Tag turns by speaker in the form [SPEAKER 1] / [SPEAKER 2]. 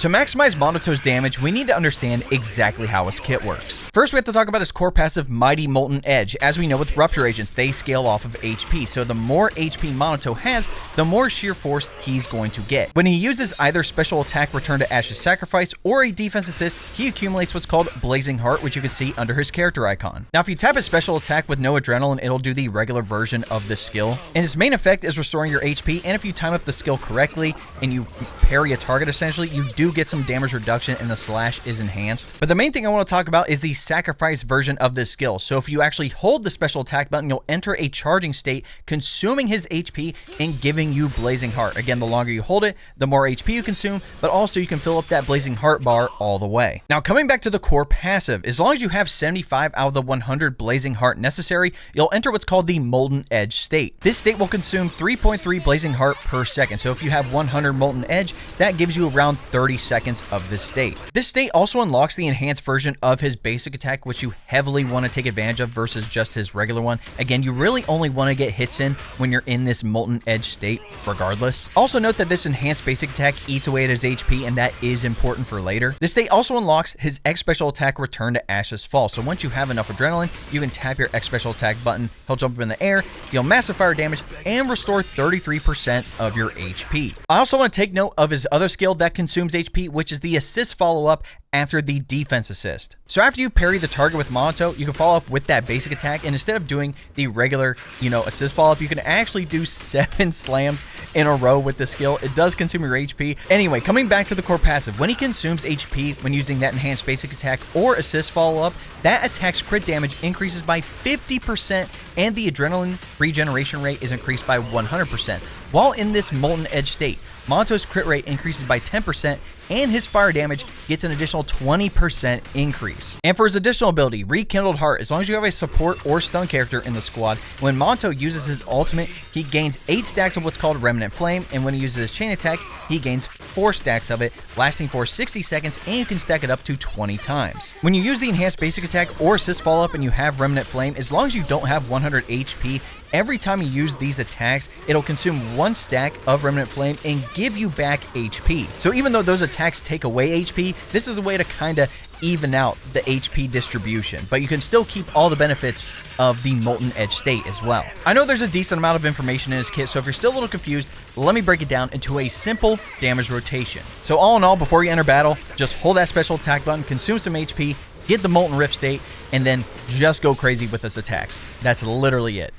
[SPEAKER 1] To maximize Manato's damage, we need to understand exactly how his kit works. First, we have to talk about his core passive, Mighty Molten Edge. As we know with Rupture Agents, they scale off of HP, so the more HP Manato has, the more sheer force he's going to get. When he uses either special attack Return to Ash's Sacrifice or a defense assist, he accumulates what's called Blazing Heart, which you can see under his character icon. Now, if you tap his special attack with no adrenaline, it'll do the regular version of this skill. And his main effect is restoring your HP, and if you time up the skill correctly and you parry a target essentially, you do get some damage reduction and the slash is enhanced. But the main thing I want to talk about is the sacrifice version of this skill. So if you actually hold the special attack button, you'll enter a charging state, consuming his HP and giving you Blazing Heart. Again, the longer you hold it, the more HP you consume, but also you can fill up that Blazing Heart bar all the way. Now, coming back to the core passive, as long as you have 75 out of the 100 Blazing Heart necessary, you'll enter what's called the Molten Edge state. This state will consume 3.3 Blazing Heart per second. So if you have 100 Molten Edge, that gives you around 30 seconds of this state. This state also unlocks the enhanced version of his basic attack, which you heavily want to take advantage of versus just his regular one. Again, you really only want to get hits in when you're in this Molten Edge state regardless. Also note that this enhanced basic attack eats away at his HP, and that is important for later. This state also unlocks his X special attack Return to Ash's Fall. So once you have enough adrenaline, you can tap your X special attack button, he'll jump up in the air, deal massive fire damage, and restore 33% of your HP. I also want to take note of his other skill that consumes HP, which is the assist follow-up after the defense assist. So after you parry the target with Manato, you can follow up with that basic attack, and instead of doing the regular, assist follow-up, you can actually do 7 slams in a row with the skill. It does consume your HP. Anyway, coming back to the core passive, when he consumes HP when using that enhanced basic attack or assist follow-up, that attack's crit damage increases by 50%, and the adrenaline regeneration rate is increased by 100%. While in this Molten Edge state, Manato's crit rate increases by 10%, and his fire damage gets an additional 20% increase. And for his additional ability, Rekindled Heart, as long as you have a support or stun character in the squad, when Manato uses his ultimate, he gains 8 stacks of what's called Remnant Flame, and when he uses his chain attack, he gains 4 stacks of it, lasting for 60 seconds, and you can stack it up to 20 times. When you use the enhanced basic attack or assist follow-up and you have Remnant Flame, as long as you don't have 100 HP, every time you use these attacks, it'll consume 1 stack of Remnant Flame and give you back HP. So even though those attacks take away HP, this is a way to kind of even out the HP distribution, but you can still keep all the benefits of the Molten Edge state as well. I know there's a decent amount of information in his kit, so if you're still a little confused, let me break it down into a simple damage rotation. So all in all, before you enter battle, just hold that special attack button, consume some HP, get the Molten Rift state, and then just go crazy with its attacks. That's literally it.